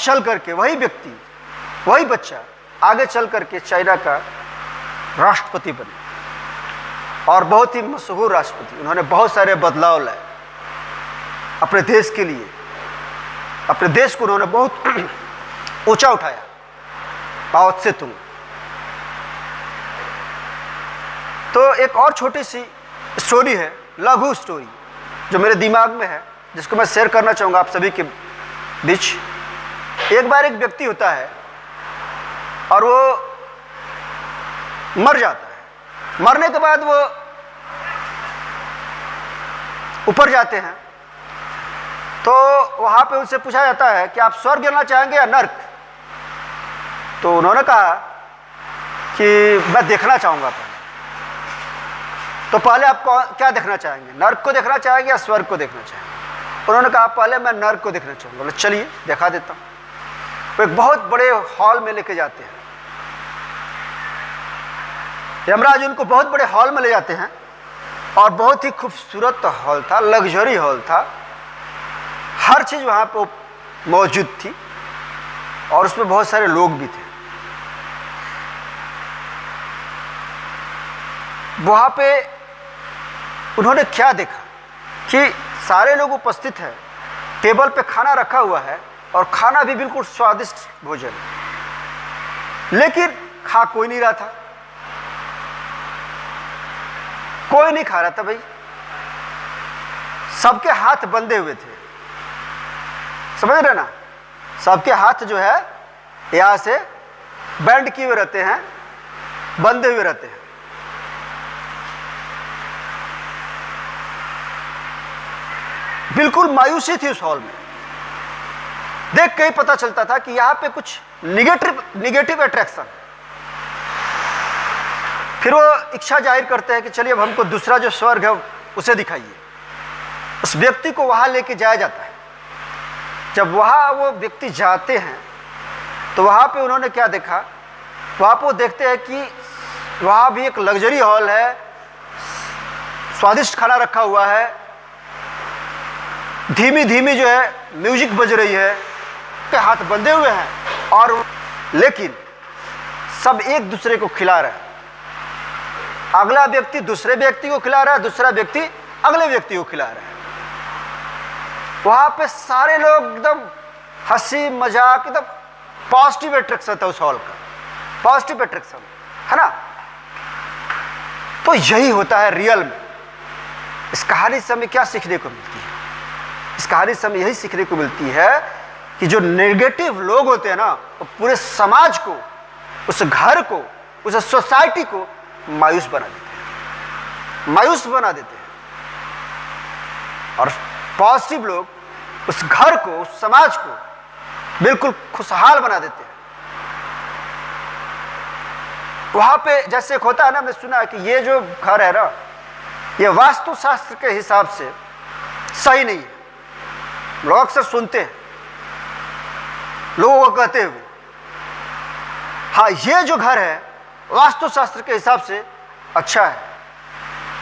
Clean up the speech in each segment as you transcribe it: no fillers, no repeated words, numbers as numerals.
चल करके वही व्यक्ति, वही बच्चा आगे चल करके चाइना का राष्ट्रपति बने और बहुत ही मशहूर राष्ट्रपति। उन्होंने बहुत सारे बदलाव लाए अपने देश के लिए, अपने देश को उन्होंने बहुत ऊंचा उठाया। माओ त्से तुंग। तो एक और छोटी सी स्टोरी है, लघु स्टोरी, जो मेरे दिमाग में है, जिसको मैं शेयर करना चाहूँगा आप सभी के बीच। एक बार एक व्यक्ति होता है और वो मर जाता है। मरने के बाद वो ऊपर जाते हैं, तो वहाँ पे उनसे पूछा जाता है कि आप स्वर्ग जाना चाहेंगे या नर्क। तो उन्होंने कहा कि मैं देखना चाहूँगा पहले। तो पहले आप क्या देखना चाहेंगे, नर्क को देखना चाहेंगे या स्वर्ग को देखना चाहेंगे? उन्होंने कहा पहले मैं नर्क को देखना चाहूँगा। बोले चलिए दिखा देता हूँ। वो एक बहुत बड़े हॉल में लेके जाते हैं। यमराज उनको बहुत बड़े हॉल में ले जाते हैं और बहुत ही खूबसूरत हॉल था, लग्जरी हॉल था। हर चीज़ वहाँ पर मौजूद थी और उसमें बहुत सारे लोग भी थे। वहाँ पे उन्होंने क्या देखा कि सारे लोग उपस्थित हैं, टेबल पे खाना रखा हुआ है और खाना भी बिल्कुल स्वादिष्ट भोजन, लेकिन खा कोई नहीं रहा था। कोई नहीं खा रहा था भाई, सबके हाथ बंधे हुए थे। समझ रहे ना, सबके हाथ जो है यहां से बैंड किए हुए रहते हैं, बंधे हुए रहते हैं। बिल्कुल मायूसी थी उस हॉल में। देख के ही पता चलता था कि यहां पे कुछ निगेटिव अट्रैक्शन। फिर वो इच्छा जाहिर करते हैं कि चलिए अब हमको दूसरा जो स्वर्ग है उसे दिखाइए। उस व्यक्ति को वहां लेके जाया जाता है। जब वहां वो व्यक्ति जाते हैं तो वहां पे उन्होंने क्या देखा, वहां पे वो देखते हैं कि वहां भी एक लग्जरी हॉल है, स्वादिष्ट खाना रखा हुआ है, धीमी धीमी जो है म्यूजिक बज रही है, के हाथ बंधे हुए हैं और लेकिन सब एक दूसरे को खिला रहे हैं। अगला व्यक्ति दूसरे व्यक्ति को खिला रहा है, दूसरा व्यक्ति अगले व्यक्ति को खिला रहा है। वहां पे सारे लोग एकदम हंसी मजाक, एकदम पॉजिटिव अट्रैक्शन था उस हॉल का, पॉजिटिव अट्रैक्शन है ना। तो यही होता है रियल में। इस कहानी से हमें क्या सीखने को मिलती है? इस कहानी से हमें यही सीखने को मिलती है कि जो नेगेटिव लोग होते हैं ना, वो पूरे समाज को, उस घर को, उस सोसाइटी को मायूस बना देते हैं, मायूस बना देते हैं। और पॉजिटिव लोग उस घर को, उस समाज को बिल्कुल खुशहाल बना देते हैं। वहां पे जैसे एक होता है ना, हमने सुना है कि ये जो घर है ना, ये वास्तुशास्त्र के हिसाब से सही नहीं है। लोग अक्सर सुनते हैं लोगों को कहते हुए, हाँ ये जो घर है वास्तुशास्त्र के हिसाब से अच्छा है।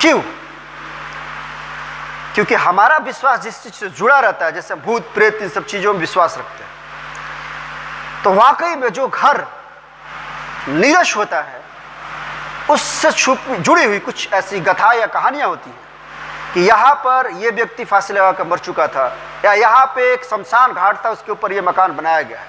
क्यों? क्योंकि हमारा विश्वास जिस चीज से जुड़ा रहता है, जैसे भूत प्रेत इन सब चीजों में विश्वास रखते हैं, तो वाकई में जो घर नीरस होता है उससे जुड़ी हुई कुछ ऐसी गाथा या कहानियां होती हैं कि यहाँ पर ये व्यक्ति फांसी लगा कर मर चुका था, या यहाँ पे एक शमशान घाट था, उसके ऊपर ये मकान बनाया गया है।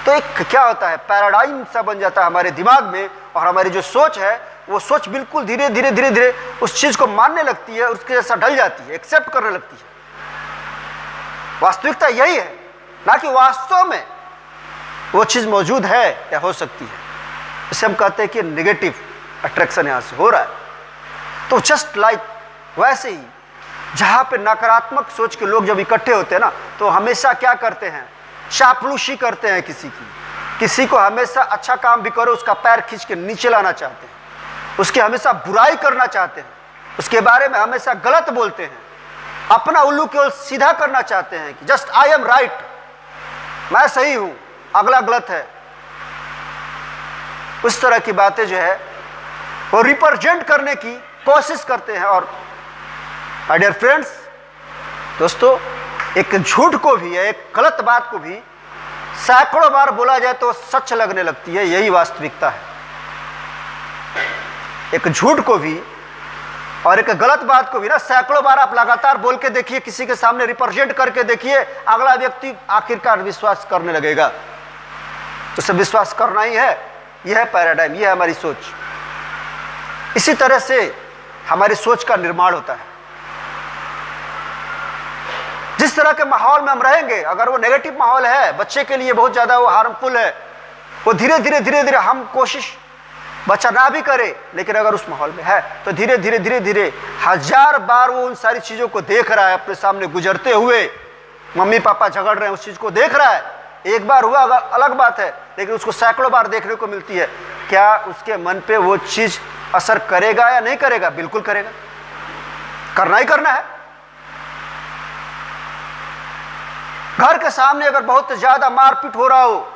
तो एक क्या होता है, पैराडाइम सा बन जाता है हमारे दिमाग में, और हमारी जो सोच है वो सोच बिल्कुल धीरे धीरे धीरे धीरे उस चीज को मानने लगती है, उसके जैसा ढल जाती है, एक्सेप्ट करने लगती है। वास्तविकता यही है, ना कि वास्तव में वो चीज मौजूद है या हो सकती है। इसे हम कहते हैं कि नेगेटिव अट्रैक्शन यहां से हो रहा है। तो जस्ट लाइक वैसे ही जहां पे नकारात्मक सोच के लोग जब इकट्ठे होते हैं ना, तो हमेशा क्या करते हैं, चापलूसी करते हैं किसी को हमेशा अच्छा काम भी करो उसका पैर खींच के नीचे लाना चाहते हैं, उसकी हमेशा बुराई करना चाहते हैं, उसके बारे में हमेशा गलत बोलते हैं, अपना उल्लू केवल सीधा करना चाहते हैं कि जस्ट आई एम राइट, मैं सही हूं, अगला गलत है। उस तरह की बातें जो है वो रिप्रेजेंट करने की कोशिश करते हैं। और माय डियर फ्रेंड्स, दोस्तों, एक झूठ को भी, एक गलत बात को भी सैकड़ों बार बोला जाए तो सच लगने लगती है। यही वास्तविकता है। एक झूठ को भी और एक गलत बात को भी ना सैकड़ों बार आप लगातार बोल के देखिए, किसी के सामने रिप्रेजेंट करके देखिए, अगला व्यक्ति आखिरकार विश्वास करने लगेगा। तो सब विश्वास करना ही है। यह है पैराडाइम, यह है हमारी सोच। इसी तरह से हमारी सोच का निर्माण होता है। जिस तरह के माहौल में हम रहेंगे, अगर वो नेगेटिव माहौल है, बच्चे के लिए बहुत ज्यादा वो हार्मफुल है, वो धीरे धीरे हम कोशिश बच्चा ना भी करे, लेकिन अगर उस माहौल में है तो धीरे धीरे हजार बार वो उन सारी चीजों को देख रहा है, अपने सामने गुजरते हुए मम्मी पापा झगड़ रहे हैं, उस चीज को देख रहा है। एक बार हुआ अलग बात है, लेकिन उसको सैकड़ों बार देखने को मिलती है। क्या उसके मन पे वो चीज असर करेगा या नहीं करेगा? बिल्कुल करेगा, करना ही करना है। घर के सामने अगर बहुत ज्यादा मारपीट हो रहा हो,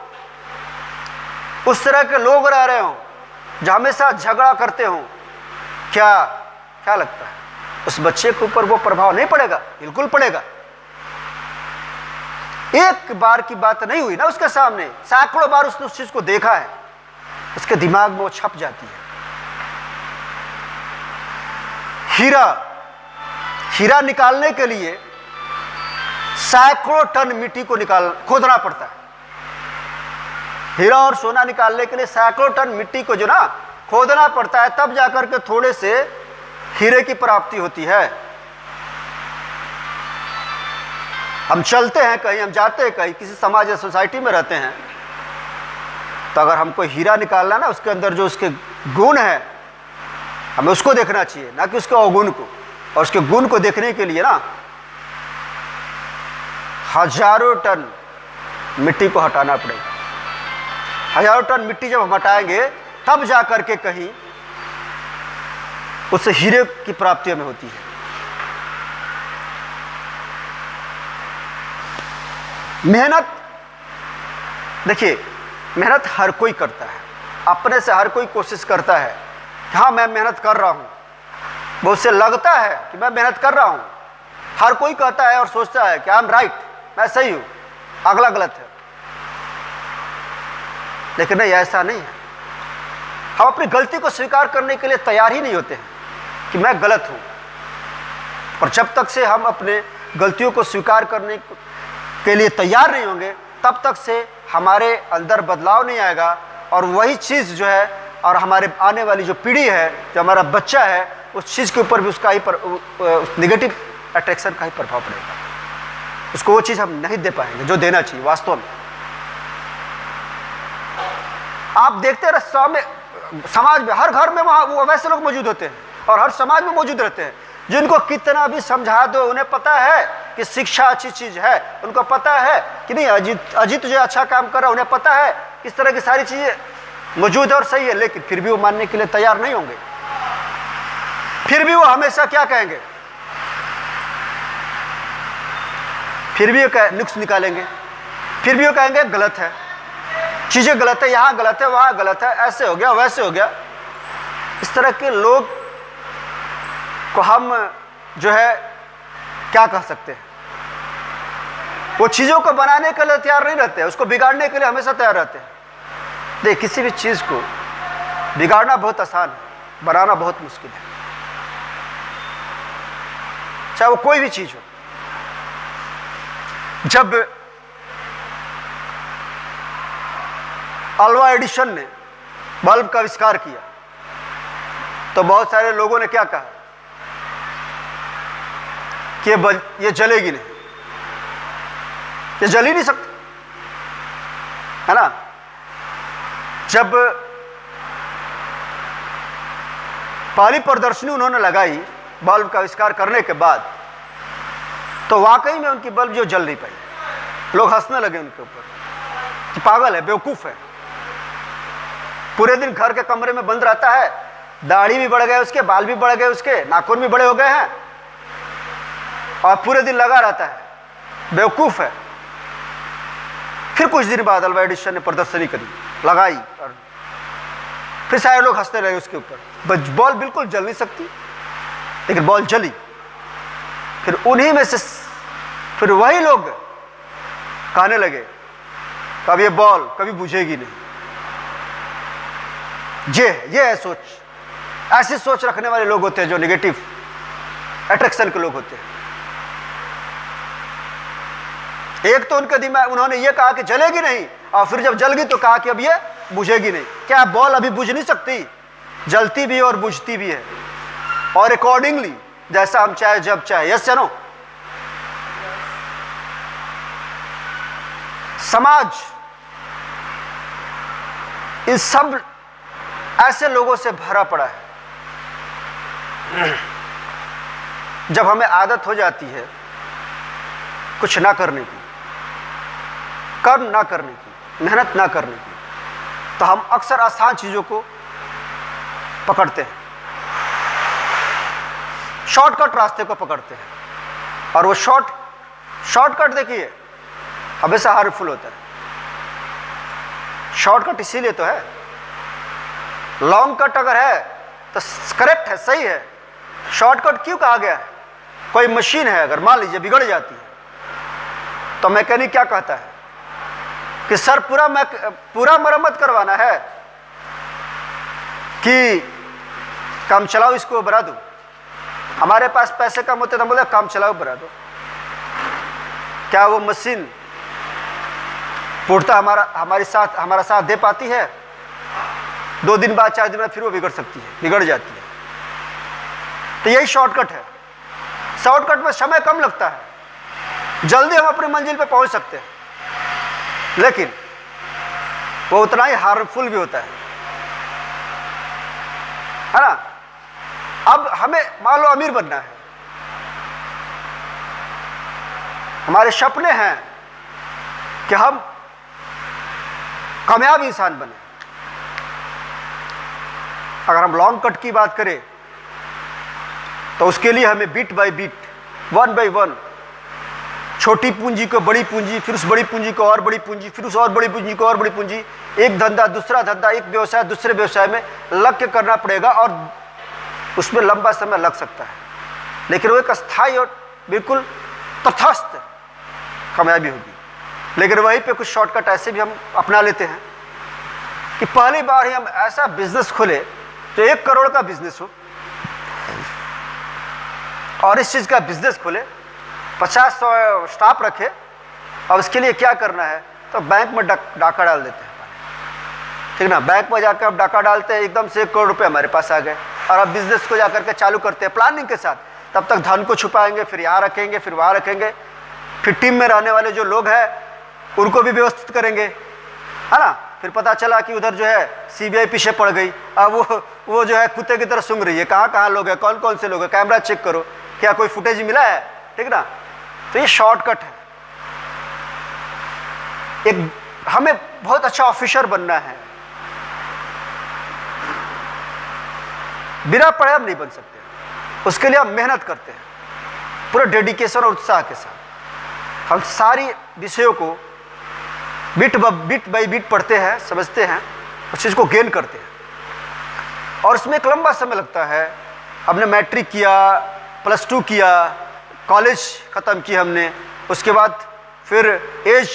उस तरह के लोग रह रहे हो जो हमेशा झगड़ा करते हो, क्या लगता है उस बच्चे के ऊपर वो प्रभाव नहीं पड़ेगा? बिल्कुल पड़ेगा। एक बार की बात नहीं हुई ना उसके सामने, सैकड़ों बार उसने उस चीज को देखा है, उसके दिमाग में वो छप जाती है। हीरा निकालने के लिए सैकड़ों टन मिट्टी को खोदना पड़ता है। हीरा और सोना निकालने के लिए सैकड़ों टन मिट्टी को जो ना खोदना पड़ता है, तब जाकर के थोड़े से हीरे की प्राप्ति होती है। हम चलते हैं कहीं, हम जाते हैं कहीं, किसी समाज या सोसाइटी में रहते हैं, तो अगर हमको हीरा निकालना ना, उसके अंदर जो उसके गुण है, हमें उसको देखना चाहिए, ना कि उसके अवगुण को। और उसके गुण को देखने के लिए ना हजारों टन मिट्टी को हटाना पड़ेगा। हजारों टन मिट्टी जब हम हटाएंगे, तब जाकर के कहीं उससे हीरे की प्राप्ति हमें होती है। मेहनत, देखिए मेहनत हर कोई करता है, अपने से हर कोई कोशिश करता है कि हाँ मैं मेहनत कर रहा हूं। बहुत से लगता है कि मैं मेहनत कर रहा हूं, हर कोई कहता है और सोचता है कि आई एम राइट, मैं सही हूं, अगला गलत है। लेकिन नहीं, ऐसा नहीं है। हम अपनी गलती को स्वीकार करने के लिए तैयार ही नहीं होते हैं कि मैं गलत हूं। और जब तक से हम अपने गलतियों को स्वीकार करने के लिए तैयार नहीं होंगे, तब तक से हमारे अंदर बदलाव नहीं आएगा। और वही चीज़ जो है, और हमारे आने वाली जो पीढ़ी है, जो हमारा बच्चा है, उस चीज़ के ऊपर भी उसका ही नेगेटिव अट्रैक्शन का ही प्रभाव पड़ेगा। उसको वो चीज़ हम नहीं दे पाएंगे जो देना चाहिए वास्तव में। आप देखते रहे समाज में, हर घर में वो वैसे लोग मौजूद होते हैं, और हर समाज में मौजूद रहते हैं, जिनको कितना भी समझा दो, उन्हें पता है कि शिक्षा अच्छी चीज़ है, उनको पता है कि नहीं अजीत जो अच्छा काम कर रहा है, उन्हें पता है किस तरह की सारी चीज़ें मौजूद है और सही है, लेकिन फिर भी वो मानने के लिए तैयार नहीं होंगे। फिर भी वो हमेशा क्या कहेंगे, फिर भी वो नुक्स निकालेंगे, फिर भी वो कहेंगे गलत है, चीज़ें गलत है, यहाँ गलत है, वहाँ गलत है, ऐसे हो गया, वैसे हो गया। इस तरह के लोग को हम जो है क्या कह सकते हैं, वो चीज़ों को बनाने के लिए तैयार नहीं रहते हैं, उसको बिगाड़ने के लिए हमेशा तैयार रहते हैं। देख, किसी भी चीज़ को बिगाड़ना बहुत आसान है, बनाना बहुत मुश्किल है, चाहे वो कोई भी चीज़ हो। जब अल्वा एडिसन ने बल्ब का आविष्कार किया, तो बहुत सारे लोगों ने क्या कहा कि ये जलेगी नहीं, ये जल ही नहीं सकती, है ना। जब पहली प्रदर्शनी उन्होंने लगाई बल्ब का आविष्कार करने के बाद, तो वाकई में उनकी बल्ब जो जल नहीं पाई। लोग हंसने लगे उनके ऊपर कि पागल है, बेवकूफ़ है, पूरे दिन घर के कमरे में बंद रहता है, दाढ़ी भी बढ़ गए उसके, बाल भी बढ़ गए उसके, नाखून भी बड़े हो गए हैं, और पूरे दिन लगा रहता है, बेवकूफ़ है। फिर कुछ दिन बाद अल्वा एडिसन ने प्रदर्शनी करी, लगाई, और फिर सारे लोग हंसने लगे उसके ऊपर। बॉल बिल्कुल जल नहीं सकती, लेकिन बॉल जली। फिर उन्हीं में से फिर वही लोग कहने लगे तो अब ये बॉल कभी बुझेगी नहीं। ये है सोच। ऐसी सोच रखने वाले लोग होते हैं जो नेगेटिव अट्रैक्शन के लोग होते हैं। एक तो उनके दिमाग, उन्होंने ये कहा कि जलेगी नहीं, और फिर जब जल गई तो कहा कि अब ये बुझेगी नहीं। क्या बॉल अभी बुझ नहीं सकती? जलती भी है और बुझती भी है, और अकॉर्डिंगली जैसा हम चाहे जब चाहे। यस या नो? समाज इन सब ऐसे लोगों से भरा पड़ा है। जब हमें आदत हो जाती है कुछ ना करने की, कर्म ना करने की, मेहनत ना करने की, तो हम अक्सर आसान चीजों को पकड़ते हैं, शॉर्टकट रास्ते को पकड़ते हैं। और वो शॉर्टकट देखिए हमेशा हार्मफुल होता है। शॉर्टकट इसीलिए तो है। लॉन्ग कट अगर है तो करेक्ट है, सही है। शॉर्टकट क्यों कहा गया है? कोई मशीन है, अगर मान लीजिए बिगड़ जाती है, तो मैकेनिक क्या कहता है कि सर पूरा मरम्मत करवाना है कि काम चलाओ इसको बढ़ा दो। हमारे पास पैसे कम होते तो बोले काम चलाओ बढ़ा दो। क्या वो मशीन पूर्णतः हमारा साथ दे पाती है? 2 दिन बाद 4 दिन बाद फिर वो बिगड़ सकती है, बिगड़ जाती है। तो यही शॉर्टकट है। शॉर्टकट में समय कम लगता है, जल्दी हम अपनी मंजिल पे पहुंच सकते हैं, लेकिन वो उतना ही हार्मफुल भी होता है ना? अब हमें मान लो अमीर बनना है, हमारे सपने हैं कि हम कामयाब इंसान बने। अगर हम लॉन्ग कट की बात करें तो उसके लिए हमें बिट बाय बिट, 1 बाय 1, छोटी पूंजी को बड़ी पूंजी, फिर उस बड़ी पूंजी को और बड़ी पूंजी, फिर उस और बड़ी पूंजी को और बड़ी पूंजी, एक धंधा दूसरा धंधा, एक व्यवसाय दूसरे व्यवसाय में लग के करना पड़ेगा, और उसमें लंबा समय लग सकता है, लेकिन वो एक अस्थायी और बिल्कुल तटस्थ कामयाबी होगी। लेकिन वहीं पे कुछ शॉर्टकट ऐसे भी हम अपना लेते हैं कि पहली बार ही हम ऐसा बिजनेस खोले जो 1 करोड़ का बिजनेस हो, और इस चीज का बिजनेस खोले, 50-100 स्टाफ रखे, और उसके लिए क्या करना है तो बैंक में डाका डाल देते हैं, ठीक ना? बैंक में जाकर अब डाका डालते हैं, एकदम से 1 करोड़ रुपए हमारे पास आ गए, और अब बिजनेस को जाकर के चालू करते हैं प्लानिंग के साथ। तब तक धन को छुपाएंगे, फिर यहाँ रखेंगे, फिर वहाँ रखेंगे, फिर टीम में रहने वाले जो लोग हैं उनको भी व्यवस्थित करेंगे, है ना? फिर पता चला कि उधर जो है सीबीआई पीछे पड़ गई, अब वो जो है कुत्ते की तरह सूंघ रही है, कहाँ कहाँ लोग हैं, कौन कौन से लोग हैं, कैमरा चेक करो, क्या कोई फुटेज मिला है, ठीक ना? तो ये शॉर्टकट है। एक हमें बहुत अच्छा ऑफिसर बनना है, बिना पढ़े हम नहीं बन सकते। उसके लिए हम मेहनत करते हैं पूरे डेडिकेशन और उत्साह के साथ। हम सारी विषयों को बिट बाई बिट पढ़ते हैं, समझते हैं, उस चीज़ को गेन करते हैं, और उसमें एक लंबा समय लगता है। हमने मैट्रिक किया, +2 किया, कॉलेज ख़त्म की हमने, उसके बाद फिर एज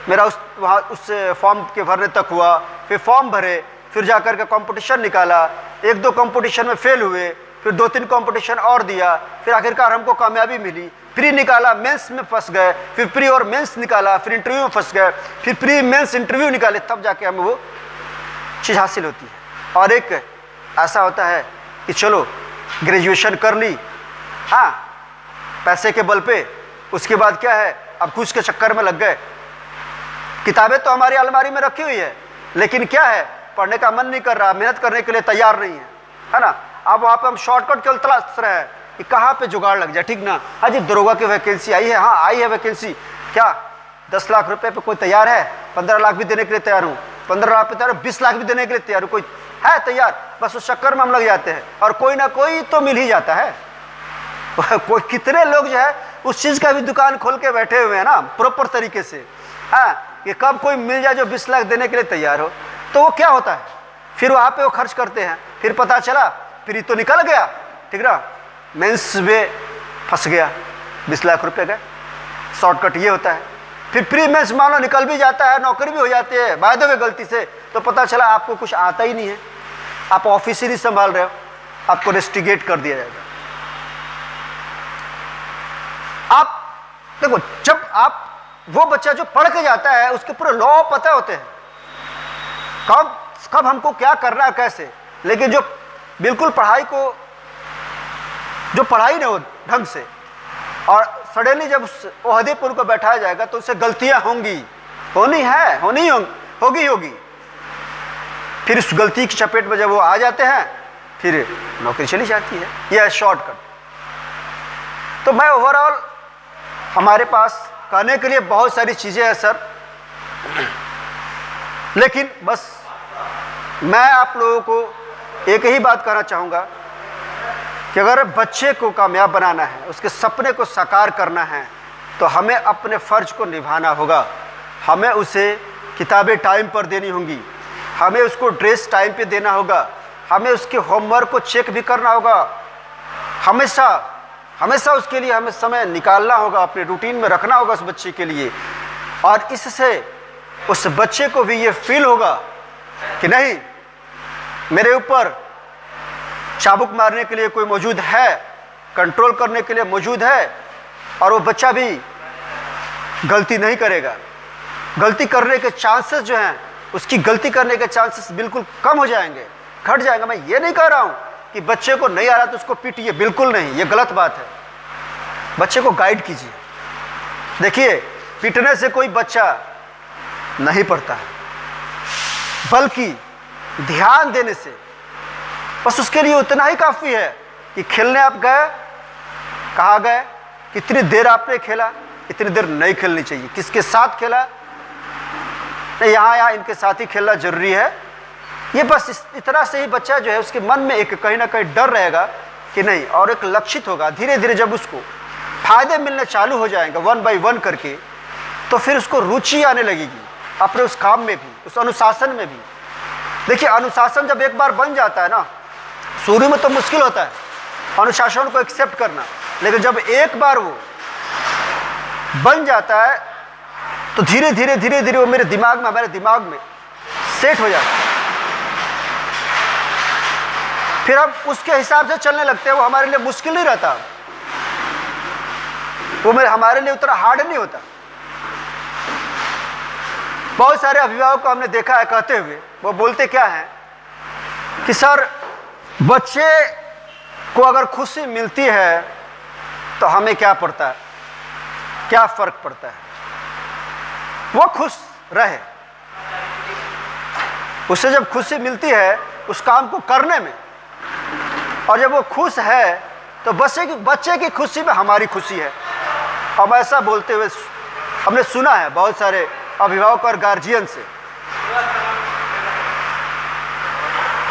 मेरा उस फॉर्म के भरने तक हुआ, फिर फॉर्म भरे, फिर जाकर के कंपटीशन निकाला, 1-2 कंपटीशन में फेल हुए, फिर 2-3 कंपटीशन और दिया, फिर आखिरकार हमको कामयाबी मिली। प्री निकाला, मेंस में फंस गए, फिर प्री और मेंस निकाला, फिर इंटरव्यू में फंस गए, फिर प्री मेंस इंटरव्यू निकाले, तब जाके हमें वो चीज़ हासिल होती है। और एक ऐसा होता है कि चलो ग्रेजुएशन कर ली, हाँ, पैसे के बल पे, उसके बाद क्या है, अब कुछ के चक्कर में लग गए। किताबें तो हमारी अलमारी में रखी हुई है, लेकिन क्या है, पढ़ने का मन नहीं कर रहा, मेहनत करने के लिए तैयार नहीं है ना? अब वहाँ पे हम शॉर्टकट केवल तलाश रहे हैं कि कहाँ पे जुगाड़ लग जाए, ठीक ना? हाँ जी, दरोगा की वैकेंसी आई है, हाँ आई है वैकेंसी, क्या 10 लाख रुपए पे कोई तैयार है? 15 लाख भी देने के लिए तैयार हूँ, 15 लाख पे तैयार हूँ, 20 लाख भी देने के लिए तैयार हूँ, कोई है तैयार? बस उस चक्कर में हम लग जाते हैं, और कोई ना कोई तो मिल ही जाता है। कोई कितने लोग जो है उस चीज़ का भी दुकान खोल के बैठे हुए हैं ना, प्रॉपर तरीके से, हाँ, कि कब कोई मिल जाए जो 20 लाख देने के लिए तैयार हो। तो वो क्या होता है, फिर वहाँ पे वो खर्च करते हैं, फिर पता चला फिर तो निकल गया, ठीक ना, मेंस में फंस गया, 20 लाख रुपए गए। शॉर्टकट ये होता है। फिर प्री मेंस मान लो निकल भी जाता है, नौकरी भी हो जाती है बाय द वे गलती से, तो पता चला आपको कुछ आता ही नहीं है, आप ऑफिस ही नहीं संभाल रहे हो, आपको रेस्टिगेट कर दिया जाएगा। आप देखो, जब आप वो बच्चा जो पढ़ के जाता है उसके पूरे लॉ पता होते हैं, कब कब हमको क्या करना है कैसे, लेकिन जो बिल्कुल जो पढ़ाई नहीं हो ढंग से, और सडनली जब उस ओहदे पर उनको बैठाया जाएगा तो उससे गलतियां होंगी, होगी। फिर उस गलती की चपेट में जब वो आ जाते हैं फिर नौकरी चली जाती है। यह है शॉर्टकट। तो मैं ओवरऑल, हमारे पास कहने के लिए बहुत सारी चीज़ें हैं सर, लेकिन बस मैं आप लोगों को एक ही बात कहना चाहूँगा कि अगर बच्चे को कामयाब बनाना है, उसके सपने को साकार करना है, तो हमें अपने फ़र्ज को निभाना होगा। हमें उसे किताबें टाइम पर देनी होंगी, हमें उसको ड्रेस टाइम पे देना होगा, हमें उसके होमवर्क को चेक भी करना होगा, हमेशा उसके लिए हमें समय निकालना होगा, अपने रूटीन में रखना होगा उस बच्चे के लिए। और इससे उस बच्चे को भी ये फील होगा कि नहीं, मेरे ऊपर चाबुक मारने के लिए कोई मौजूद है, कंट्रोल करने के लिए मौजूद है, और वो बच्चा भी गलती नहीं करेगा। गलती करने के चांसेस जो हैं, उसकी गलती करने के चांसेस बिल्कुल कम हो जाएंगे, घट जाएंगे। मैं ये नहीं कह रहा हूँ कि बच्चे को नहीं आ रहा तो उसको पीटिए, बिल्कुल नहीं, ये गलत बात है। बच्चे को गाइड कीजिए। देखिए, पीटने से कोई बच्चा नहीं पढ़ता है, बल्कि ध्यान देने से, बस उसके लिए उतना ही काफ़ी है कि खेलने आप गए, कहाँ गए, कितनी देर आपने खेला, इतनी देर नहीं खेलनी चाहिए, किसके साथ खेला, नहीं यहाँ इनके साथ ही खेलना जरूरी है। ये बस इस तरह से ही बच्चा जो है, उसके मन में एक कहीं ना कहीं डर रहेगा कि नहीं, और एक लक्षित होगा। धीरे धीरे जब उसको फायदे मिलने चालू हो जाएंगे 1 by 1 करके, तो फिर उसको रुचि आने लगेगी अपने उस काम में भी, उस अनुशासन में भी। देखिए, अनुशासन जब एक बार बन जाता है ना, शुरू में तो मुश्किल होता है अनुशासन को एक्सेप्ट करना, लेकिन जब एक बार वो बन जाता है तो धीरे धीरे वो हमारे दिमाग में सेट हो जाता है। फिर हम उसके हिसाब से चलने लगते हैं। वो हमारे लिए मुश्किल नहीं रहता, वो हमारे लिए उतना हार्ड नहीं होता। बहुत सारे अभिभावक को हमने देखा है कहते हुए, वो बोलते क्या है कि सर, बच्चे को अगर खुशी मिलती है तो हमें क्या पड़ता है, क्या फर्क पड़ता है, वो खुश रहे। उसे जब खुशी मिलती है उस काम को करने में, और जब वो खुश है तो बच्चे की खुशी में हमारी खुशी है। अब ऐसा बोलते हुए हमने सुना है बहुत सारे अभिभावक और गार्जियन से।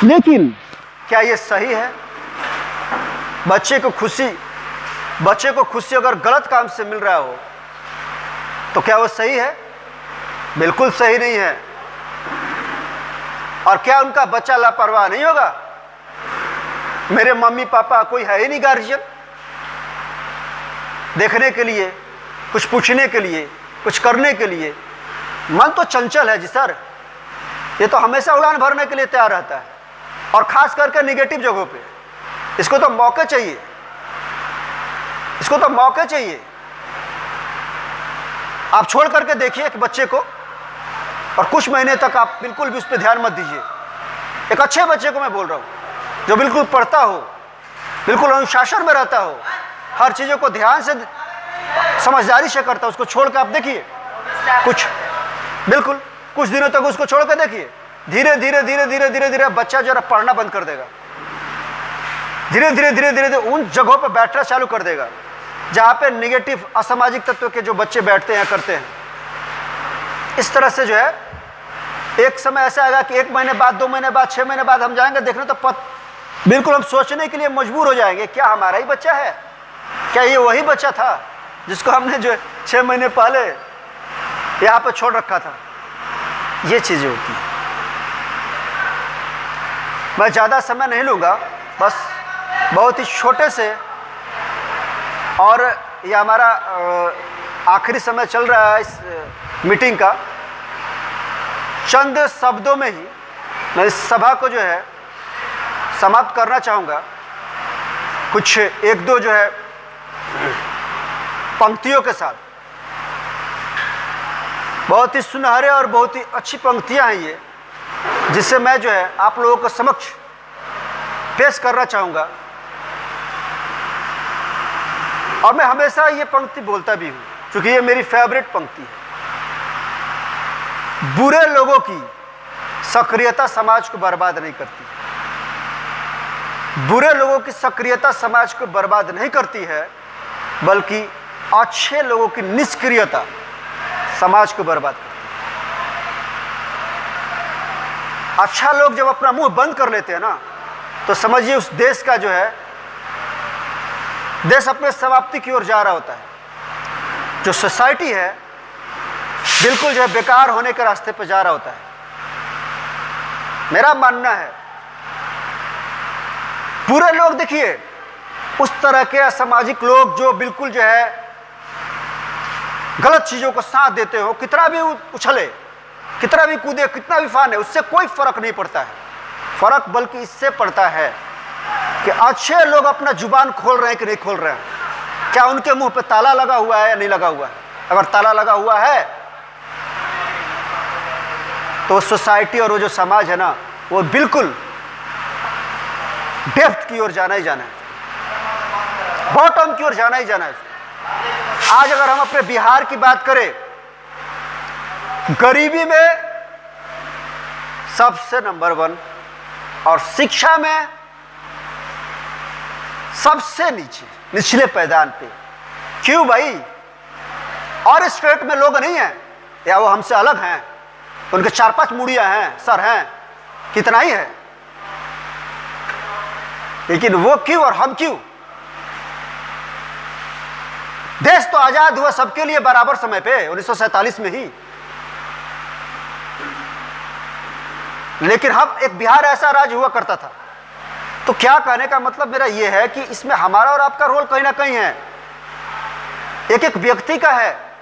लेकिन क्या ये सही है? बच्चे को खुशी अगर गलत काम से मिल रहा हो तो क्या वो सही है? बिल्कुल सही नहीं है। और क्या उनका बच्चा लापरवाह नहीं होगा? मेरे मम्मी पापा कोई है ही नहीं गार्जियन देखने के लिए, कुछ पूछने के लिए, कुछ करने के लिए। मन तो चंचल है जी सर, ये तो हमेशा उड़ान भरने के लिए तैयार रहता है, और खास करके निगेटिव जगहों पे। इसको तो मौके चाहिए, आप छोड़ करके देखिए एक बच्चे को, और कुछ महीने तक आप बिल्कुल भी उस पर ध्यान मत दीजिए। एक अच्छे बच्चे को मैं बोल रहा हूँ, जो बिल्कुल पढ़ता हो, बिल्कुल अनुशासन में रहता हो, हर चीज़ों को ध्यान से समझदारी से करता है, उसको छोड़ कर आप देखिए कुछ दिनों तक उसको छोड़ कर देखिए, धीरे धीरे बच्चा जरा पढ़ना बंद कर देगा। धीरे धीरे उन जगहों पर बैठना चालू कर देगा जहाँ पे निगेटिव असामाजिक तत्व के जो बच्चे बैठते हैं करते हैं। इस तरह से जो है एक समय ऐसा आएगा कि 1 महीने बाद, 2 महीने बाद, 6 महीने बाद हम जाएंगे देखने तो बिल्कुल हम सोचने के लिए मजबूर हो जाएंगे, क्या हमारा ही बच्चा है? क्या ये वही बच्चा था जिसको हमने जो 6 महीने पहले यहाँ पर छोड़ रखा था? ये चीज़ें होती हैं। मैं ज़्यादा समय नहीं लूँगा, बस बहुत ही छोटे से, और ये हमारा आखिरी समय चल रहा है इस मीटिंग का। चंद शब्दों में ही मैं इस सभा को जो है समाप्त करना चाहूँगा। कुछ एक दो जो है पंक्तियों के साथ। बहुत ही सुनहरे और बहुत ही अच्छी पंक्तियां हैं ये, जिससे मैं जो है आप लोगों को समक्ष पेश करना चाहूँगा। और मैं हमेशा ये पंक्ति बोलता भी हूँ क्योंकि ये मेरी फेवरेट पंक्ति है। बुरे लोगों की सक्रियता समाज को बर्बाद नहीं करती। बुरे लोगों की सक्रियता समाज को बर्बाद नहीं करती है, बल्कि अच्छे लोगों की निष्क्रियता समाज को बर्बाद करती है। अच्छा लोग जब अपना मुंह बंद कर लेते हैं ना, तो समझिए उस देश का जो है, देश अपने समाप्ति की ओर जा रहा होता है। जो सोसाइटी है बिल्कुल जो है बेकार होने के रास्ते पर जा रहा होता है। मेरा मानना है पूरे लोग, देखिए उस तरह के असामाजिक लोग जो बिल्कुल जो है गलत चीजों को साथ देते हो, कितना भी उछले, कितना भी कूदे, कितना भी फाने, उससे कोई फर्क नहीं पड़ता है। फर्क बल्कि इससे पड़ता है कि अच्छे लोग अपना जुबान खोल रहे हैं कि नहीं खोल रहे हैं। क्या उनके मुंह पे ताला लगा हुआ है या नहीं लगा हुआ है? अगर ताला लगा हुआ है तो सोसाइटी और वो जो समाज है ना, वो बिल्कुल डेप्थ की ओर जाना ही जाना है, बॉटम की ओर जाना ही जाना है। आज अगर हम अपने बिहार की बात करें, गरीबी में सबसे नंबर 1 और शिक्षा में सबसे नीचे, निचले पैदान पे। क्यों भाई? और स्टेट में लोग नहीं हैं या वो हमसे अलग हैं? उनके 4-5 मुड़ियां हैं, सर हैं, कितना ही है, लेकिन वो क्यों और हम क्यों? देश तो आजाद हुआ सबके लिए बराबर समय पे 1947 में ही, लेकिन हम एक बिहार ऐसा राज्य हुआ करता था। तो क्या कहने का मतलब मेरा यह है कि इसमें हमारा और आपका रोल कहीं ना कहीं है, एक एक व्यक्ति का है।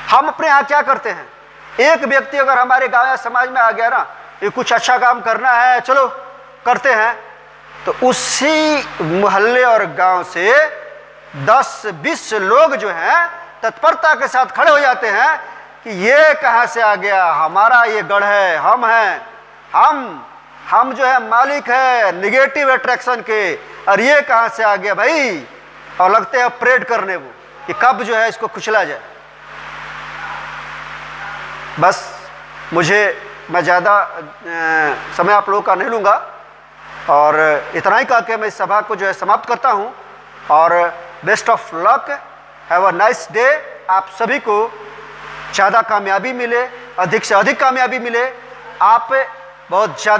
हम अपने यहां क्या करते हैं, एक व्यक्ति अगर हमारे गांव या समाज में आ गया ना, ये कुछ अच्छा काम करना है, चलो करते हैं, तो उसी मोहल्ले और गांव से 10-20 लोग जो हैं तत्परता के साथ खड़े हो जाते हैं कि ये कहां से आ गया, हमारा ये गढ़ है, हम हैं, हम जो है मालिक है निगेटिव अट्रैक्शन के, और ये कहां से आ गया भाई, और लगते हैं परेड करने वो कि कब जो है इसको कुचला जाए। बस मैं ज़्यादा समय आप लोगों का नहीं लूँगा और इतना ही कह के मैं इस सभा को जो है समाप्त करता हूँ। और best of luck, have a nice day. आप सभी को ज़्यादा कामयाबी मिले, अधिक से अधिक कामयाबी मिले। आप बहुत ज़्यादा